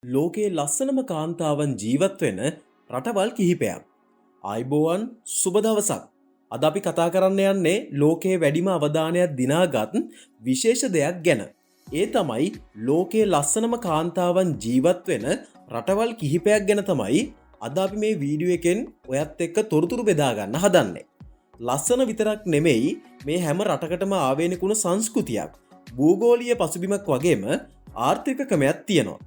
ලෝකයේ ලස්සනම කාන්තාවන් ජීවත් වෙන රටවල් කිහිපයක්. ආයිබෝවන් සුබ දවසක්. අද අපි කතා කරන්න යන්නේ ලෝකයේ වැඩිම අවධානයක් දිනාගත් විශේෂ දෙයක් ගැන. ඒ තමයි ලෝකයේ ලස්සනම කාන්තාවන් ජීවත් වෙන රටවල් කිහිපයක් ගැන තමයි අද අපි මේ වීඩියෝ එකෙන් ඔයත් එක්ක තොරතුරු බෙදා ගන්න හදන්නේ. ලස්සන විතරක් නෙමෙයි මේ හැම රටකටම ආවේනික වුණ සංස්කෘතියක්, භූගෝලීය පසුබිමක් වගේම ආර්ථික ක්‍රමයක් තියෙනවා.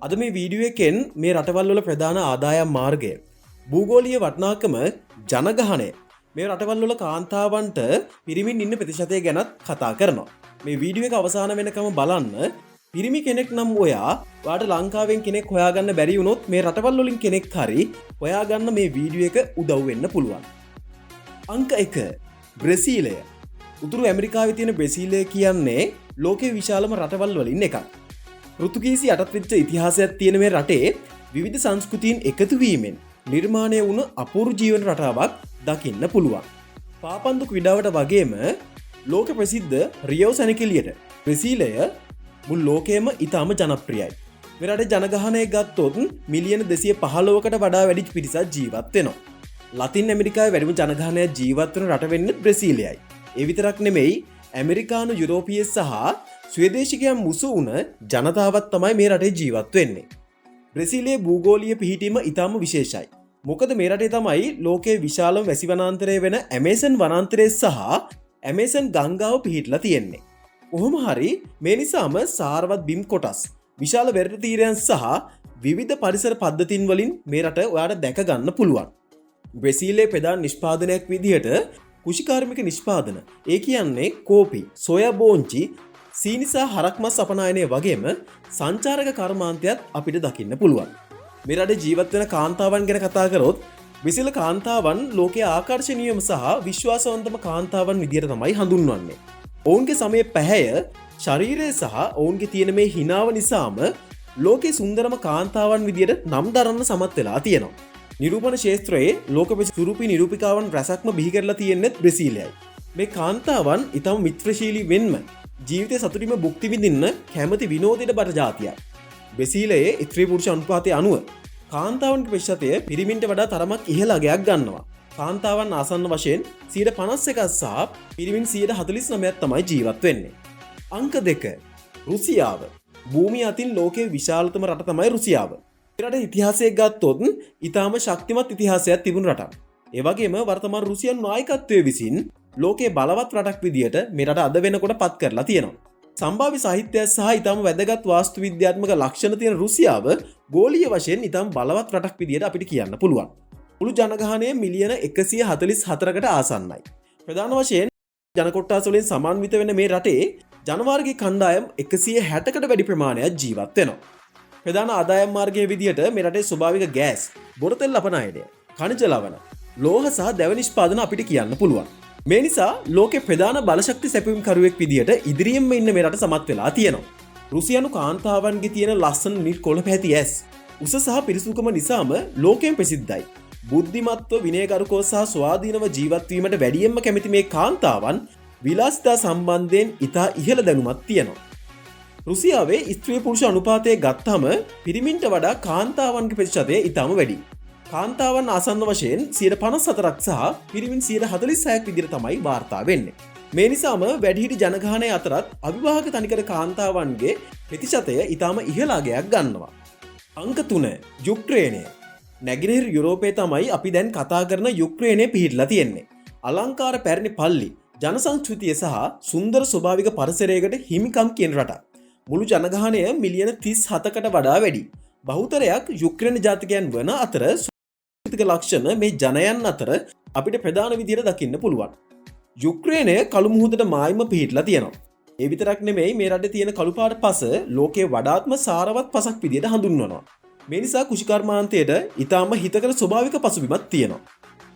අද මේ වීඩියෝ එකෙන් මේ රටවල් වල ප්‍රධාන ආදායම් මාර්ගය, භූගෝලීය වටිනාකම, ජනගහනය, මේ රටවල් වල කාන්තාවන්ට පිරිමින් ඉන්න ප්‍රතිශතය ගැනත් කතා කරනවා. මේ වීඩියෝ එක අවසාන වෙනකම බලන්න. පිරිමි කෙනෙක් නම් ඔයාට ලංකාවෙන් කෙනෙක් හොයාගන්න බැරි වුණොත් මේ රටවල් වලින් කෙනෙක් හරි හොයාගන්න මේ වීඩියෝ එක උදව් වෙන්න පුළුවන්. අංක 1. බ්‍රසීලය. උතුරු ඇමරිකාවේ තියෙන බ්‍රසීලය කියන්නේ ලෝකයේ විශාලම රටවල් වලින් එකක්. පෘතුගීසි යටත් වෙච්ච ඉතිහාසයක් තියෙන මේ රටේ විවිධ සංස්කෘතීන් එකතු වීමෙන් නිර්මාණය වුණු අපූර්ව ජීවන රටාවක් දකින්න පුළුවන්. පාපන්දු ක්‍රීඩාවට වගේම ලෝක ප්‍රසිද්ධ රියෝ සැණකෙළියට බ්‍රසීලය මුළු ලෝකයේම ඉතාම ජනප්‍රියයි. මේ රටේ ජනගහනය ගත්තොත් මිලියන 215කට වඩා වැඩි පිරිසක් ජීවත් වෙනවා. ලතින් ඇමරිකාවේ වැඩිම ජනගහනයක් ජීවත් වෙන රට වෙන්නේ බ්‍රසීලයයි. ඒ විතරක් නෙමෙයි, ඇමරිකානු, යුරෝපීය සහ ස්වදේශිකයන් මුසු වුණ ජනතාවත් තමයි මේ රටේ ජීවත් වෙන්නේ. බ්‍රසීලයේ භූගෝලීය පිහිටීම ඉතාම විශේෂයි. මොකද මේ රටේ තමයි ලෝකයේ විශාලම වැසි වනාන්තරය වෙන ඇමේසන් වනාන්තරය සහ ඇමේසන් ගංගාව පිහිටලා තියෙන්නේ. කොහොම හරි මේ නිසාම සාරවත් බිම් කොටස්, විශාල වෙරළ තීරයන් සහ විවිධ පරිසර පද්ධතීන් වලින් මේ රට ඔයාට දැක ගන්න පුළුවන්. බ්‍රසීලයේ ප්‍රධාන නිෂ්පාදනයක් විදිහට කෘෂිකාර්මික නිෂ්පාදන, ඒ කියන්නේ කෝපි, සොයා බෝංචි, සීනි සහ හරක් මස් අපනයනය වගේම සංචාරක කර්මාන්තයත් අපිට දකින්න පුළුවන්. මේ රටේ ජීවත් වෙන කාන්තාවන් ගැන කතා කරොත් බ්‍රසීල කාන්තාවන් ලෝකයේ ආකර්ශනීයම සහ විශ්වාසවන්තම කාන්තාවන් විදියට තමයි හඳුන්වන්නේ. ඔවුන්ගේ සමයේ පැහැය, ශරීරය සහ ඔවුන්ගේ තියෙන මේ හිනාව නිසාම ලෝකයේ සුන්දරම කාන්තාවන් විදියට නම් දරන්න සමත් වෙලා තියෙනවා. නිරූපණ ක්ෂේත්‍රයේ ලෝක සුරූපී නිරූපිකාවන් රැසක්ම බිහි කරලා තියෙන්නේ බ්‍රසීලයයි. මේ කාන්තාවන් ඊටම මිත්‍රශීලී වෙන්ම ජීවිතය සතුටින්ම භුක්ති විඳින්න කැමති විනෝදයට බර ජාතියක්. බ්‍රසීලයේ ස්ත්‍රී පුරුෂ අනුපාතය අනුව කාන්තාවන්ගේ ප්‍රතිශතය පිරිමින්ට වඩා තරමක් ඉහළ අගයක් ගන්නවා. කාන්තාවන් ආසන්න වශයෙන් 51% සහ පිරිමින් 49% තමයි ජීවත් වෙන්නේ. අංක 2. රුසියාව. භූමිය අතින් ලෝකයේ විශාලතම රට තමයි රුසියාව. මේ රටේ ඉතිහාසය ගත්තොත් ඊටාම ශක්තිමත් ඉතිහාසයක් තිබුණු රටක්. ඒ වගේම වර්තමාන රුසියානු නායකත්වයේ විසින් ලෝකයේ බලවත් රටක් විදියට මේ රට අද වෙනකොට පත් කරලා තියෙනවා. සම්භාව්‍ය සාහිත්‍යය සහ ඊටම වැදගත් වාස්තු විද්‍යාත්මක ලක්ෂණ තියෙන රුසියාව ගෝලීය වශයෙන් ඊටම බලවත් රටක් විදියට අපිට කියන්න පුළුවන්. මුළු ජනගහනය මිලියන 144කට ආසන්නයි. ප්‍රධාන වශයෙන් ජන කොට්ටාස වලින් සමන්විත වෙන මේ රටේ ජනවාර්ගික කණ්ඩායම් 160කට වැඩි ප්‍රමාණයක් ජීවත් වෙනවා. ප්‍රධාන ආදායම් මාර්ගයේ විදියට මේ රටේ ස්වභාවික ගෑස්, බොරතෙල් අපනයනය, khනිජ ලවණ, ලෝහ සහ දැව නිෂ්පාදන අපිට කියන්න පුළුවන්. මේ නිසා ලෝකේ ප්‍රධාන බලශක්ති සැපයුම්කරුවෙක් විදියට ඉදිරියෙන්ම ඉන්න මේ රට සමත් වෙලා තියෙනවා. රුසියානු කාන්තාවන්ගේ තියෙන ලස්සන නිල් කොළ පැහැති ඇස්, උස සහ පිරිසුදුකම නිසාම ලෝකයෙන් ප්‍රසිද්ධයි. බුද්ධිමත්ව, විනයගරුකව සහ ස්වාධීනව ජීවත් වීමට වැඩියෙන්ම කැමති මේ කාන්තාවන් විලාසිතා සම්බන්ධයෙන් ඉතා ඉහළ දැනුමක් තියෙනවා. රුසියාවේ ස්ත්‍රී පුරුෂ අනුපාතය ගත්තම පිරිමින්ට වඩා කාන්තාවන්ගේ ප්‍රතිශතය ඉතාම වැඩි. කාන්තාවන් ආසන්න වශයෙන් 54ක් සහ පිරිමින් 46ක් විදිහට තමයි වාර්තා වෙන්නේ. මේ නිසාම වැඩිහිටි ජනගහනය අතරත් අවිවාහක තනිකර කාන්තාවන්ගේ ප්‍රතිශතය ඉතාම ඉහළ අගයක් ගන්නවා. අංක 3. යුක්රේනය. නැගෙනහිර යුරෝපයේ තමයි අපි දැන් කතා කරන යුක්රේනය පිහිටලා තියෙන්නේ. අලංකාර පැරණි පල්ලි, ජන සංස්කෘතිය සහ සුන්දර ස්වභාවික පරිසරයකට හිමිකම් කියන රටක්. මුළු ජනගහනය මිලියන 37කට වඩා වැඩි. බහුතරයක් යුක්‍රේන ජාතිකයන් වන අතර සංස්කෘතික ලක්ෂණ මේ ජනයන් අතර අපිට ප්‍රධාන විදියට දකින්න පුළුවන්. යුක්‍රේනය කළු මුහුදට මායිම පිහිටලා තියෙනවා. ඒ විතරක් නෙමෙයි, මේ රටේ තියෙන කළු පාට පස ලෝකයේ වඩාත්ම සාරවත් පසක් විදියට හඳුන්වනවා. මේ නිසා කෘෂිකර්මාන්තයට ඊටාම හිතකර ස්වභාවික පසුබිමක් තියෙනවා.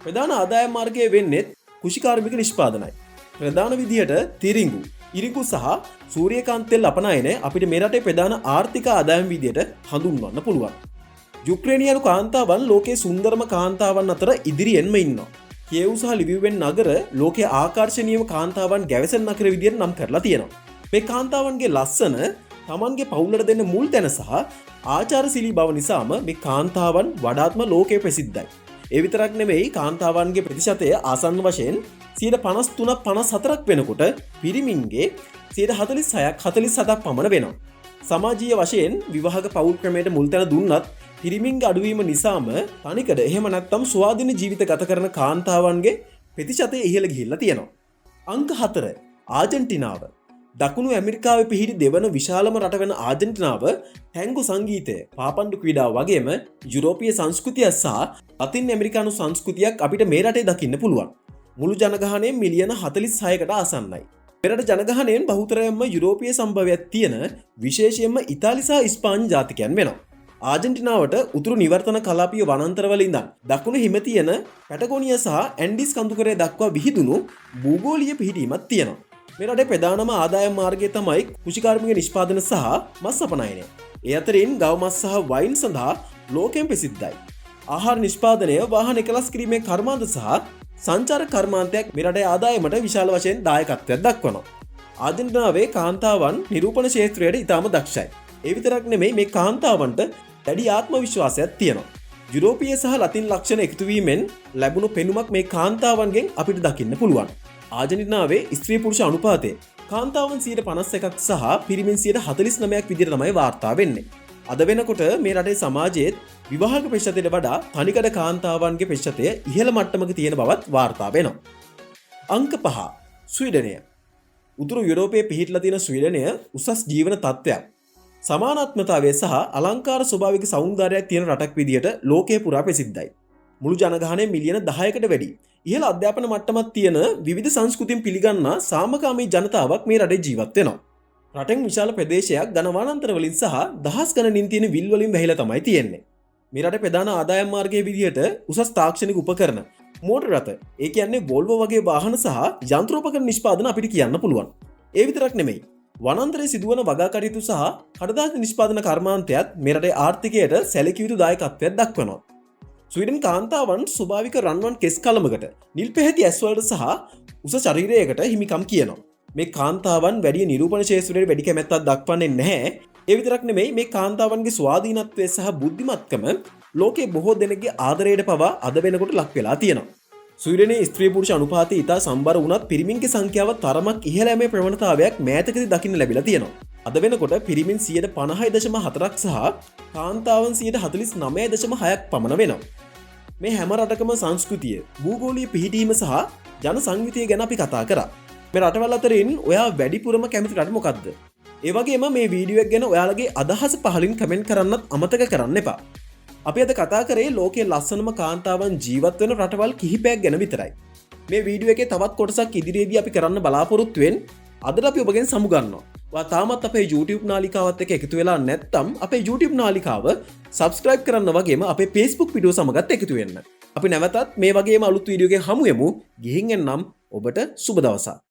ප්‍රධාන ආදායම් මාර්ගය වෙන්නේ කෘෂිකාර්මික නිෂ්පාදනයි. ප්‍රධාන විදියට තිරිඟු, ඉරිඟු සහ සූර්යකාන්ත තෙල් අපනයන අපිට මේ රටේ ප්‍රධාන ආර්ථික ආදායම් විදියට හඳුන්වන්න පුළුවන්. යුක්‍රේනියානු කාන්තාවන් ලෝකයේ සුන්දරම කාන්තාවන් අතර ඉදිරියෙන්ම ඉන්නවා. කියව් සහ ලිවිවෙන් නගර ලෝකයේ ආකර්ශනීයම කාන්තාවන් ගැවසෙන නගර විදියට නම් කරලා තියෙනවා. මේ කාන්තාවන්ගේ ලස්සන තමන්ගේ පවුලට දෙන්න මුල් තැන සහ ආචාරශීලී බව නිසාම මේ කාන්තාවන් වඩාත්ම ලෝකයේ ප්‍රසිද්ධයි. ඒ විතරක් නෙමෙයි කාන්තාවන්ගේ ප්‍රතිශතය ආසන්න වශයෙන් 53-54ක් වෙනකොට පිරිමින්ගේ 46ක් 47ක් පමණ වෙනවා. සමාජීය වශයෙන් විවාහක පවුල් ක්‍රමයට මුල් තැන දුන්නත් පිරිමින්ගේ අඩුවීම නිසාම තනිකඩ එහෙම නැත්නම් ස්වාධීන ජීවිත ගත කරන කාන්තාවන්ගේ ප්‍රතිශතය ඉහළ ගිහිල්ලා තියෙනවා. අංක 4 ආජන්ටිනාව. දකුණු ඇමරිකාවේ පිහිටි දෙවන විශාලම රට වෙන ආජන්ටිනාව ටැංගෝ සංගීතය, පාපන්දු ක්‍රීඩාව වගේම යුරෝපීය සංස්කෘතිය සහ ලතින් ඇමරිකානු සංස්කෘතියක් අපිට මේ රටේ දකින්න පුළුවන්. මුළු ජනගහනයෙන් මිලියන 46කට ආසන්නයි. මෙරට ජනගහනයෙන් බහුතරයෙන්ම යුරෝපීය සම්භවයක් තියෙන විශේෂයෙන්ම ඉතාලි සහ ඉස්පාඤ්ඤ ජාතිකයන් වෙනවා. ආජන්ටිනාවට උතුරු නිවර්තන කලාපීය වනාන්තරවල ඉඳන් දකුණු හිම තියෙන පැටගෝනියා සහ ඇන්ඩිස් කඳුකරය දක්වා විහිදුණු භූගෝලීය පිහිටීමක් තියෙනවා. මේ රටේ ප්‍රධානම ආදායම් මාර්ගය තමයි කෘෂිකාර්මික නිෂ්පාදන සහ මස් අපනයනය. ඒ අතරින් ගව මස් සහ වයින් සඳහා ලෝකයෙන් ප්‍රසිද්ධයි. ආහාර නිෂ්පාදනය, වාහන එකලස් කිරීමේ කර්මාන්ත සහ සංචාරක කර්මාන්තයක් මේ රටේ ආදායමට විශාල වශයෙන් දායකත්වයක් දක්වනවා. ආජන්ටිනාවේ කාන්තාවන් නිරූපණ ක්ෂේත්‍රයට ඉතාම දක්ෂයි. ඒ විතරක් නෙමෙයි මේ කාන්තාවන්ට දැඩි ආත්ම විශ්වාසයක් තියෙනවා. යුරෝපීය සහ ලතින් ලක්ෂණ එකතු වීමෙන් ලැබුණු පෙනුමක් මේ කාන්තාවන්ගෙන් අපිට දකින්න පුළුවන්. ආජන්ටිනාවේ ස්ත්‍රී පුරුෂ අනුපාතය කාන්තාවන් 51% සහ පිරිමින් 49% විදිහට තමයි වාර්තා වෙන්නේ. අද වෙනකොට මේ රටේ සමාජයේ විවාහක ප්‍රතිශතයට වඩා තනිකඩ කාන්තාවන්ගේ ප්‍රතිශතය ඉහළ මට්ටමක තියෙන බවත් වාර්තා වෙනවා. අංක 5 ස්වීඩනය. උතුරු යුරෝපයේ පිහිටලා තියෙන ස්වීඩනය උසස් ජීවන තත්ත්වයක්, සමානාත්මතාවය සහ අලංකාර ස්වභාවික සෞන්දර්යයක් තියෙන රටක් විදිහට ලෝකයේ පුරා ප්‍රසිද්ධයි. මුළු ජනගහනය මිලියන 10කට වැඩි. ඉහළ අධ්‍යාපන මට්ටමක් තියෙන විවිධ සංස්කෘතින් පිළිගන්නා සාමකාමී ජනතාවක් මේ රටේ ජීවත් වෙනවා. රටෙන් විශාල ප්‍රදේශයක් ඝන වනාන්තර වලින් සහ දහස් ගණනින් තියෙන විල් වලින් වැහිලා තමයි තියෙන්නේ. මේ රටේ ප්‍රධාන ආදායම් මාර්ගයේ විදිහට උසස් තාක්ෂණික උපකරණ, මෝටර රථ, ඒ කියන්නේ වෝල්වෝ වගේ වාහන සහ යන්ත්‍රෝපකරණ නිෂ්පාදන අපිට කියන්න පුළුවන්. ඒ විතරක් නෙමෙයි. වනාන්තරයේ සිදුවන වගා කටයුතු සහ කඩදාසි නිෂ්පාදන කර්මාන්තයත් මේ රටේ ආර්ථිකයට සැලකිය යුතු දායකත්වයක් දක්වනවා. ස්වීඩන් කාන්තාවන් ස්වභාවික රන්වන් කෙස් කලමකට, නිල් පැහැති ඇස්වලට සහ උස ශරීරයකට හිමිකම් කියනවා. මේ කාන්තාවන් වැඩි නිරූපණ ක්ෂේත්‍රයේ වැඩි කැමැත්තක් දක්වන්නේ නැහැ. ඒ විතරක් නෙමෙයි මේ කාන්තාවන්ගේ ස්වාධීනත්වය සහ බුද්ධිමත්කම ලෝකයේ බොහෝ දෙනෙක්ගේ ආදරයට පවා අද වෙනකොට ලක් වෙලා තියෙනවා. ස්වීඩනයේ ස්ත්‍රී පුරුෂ අනුපාතය ඉතා සම්බර වුණත් පිරිමින්ගේ සංඛ්‍යාව තරමක් ඉහළ යෑමේ ප්‍රවණතාවයක් මෑතකදී දකින්න ලැබිලා තියෙනවා. අද වෙනකොට පිරිමින් 50.4ක් සහ කාන්තාවන් 49.6ක් පමණ වෙනවා. මේ හැම රටකම සංස්කෘතිය, භූගෝලීය පිහිටීම සහ ජන සංගීතය ගැන අපි කතා කරා. මේ රටවල් අතරින් ඔයා වැඩිපුරම කැමති රට මොකක්ද? ඒ වගේම මේ වීඩියෝ එක ගැන ඔයාලගේ අදහස පහලින් කමෙන්ට් කරන්නත් අමතක කරන්න එපා. අපි අද කතා කරේ ලෝකයේ ලස්සනම කාන්තාවන් ජීවත් වෙන රටවල් කිහිපයක් ගැන විතරයි. මේ වීඩියෝ එකේ තවත් කොටසක් ඉදිරියේදී අපි කරන්න බලාපොරොත්තු වෙන්නේ අදට අපි ඔබගෙන් සමුගන්නවා. ඔයා තාමත් අපේ YouTube නාලිකාවත් එක්ක එකතු වෙලා නැත්නම් අපේ YouTube නාලිකාව subscribe කරන්න වගේම අපේ Facebook වීඩියෝ සමගත් එකතු වෙන්න. අපි නැවතත් මේ වගේම අලුත් වීඩියෝ එකකින් හමු වෙමු. ගිහින් එන්නම්. ඔබට සුබ දවසක්.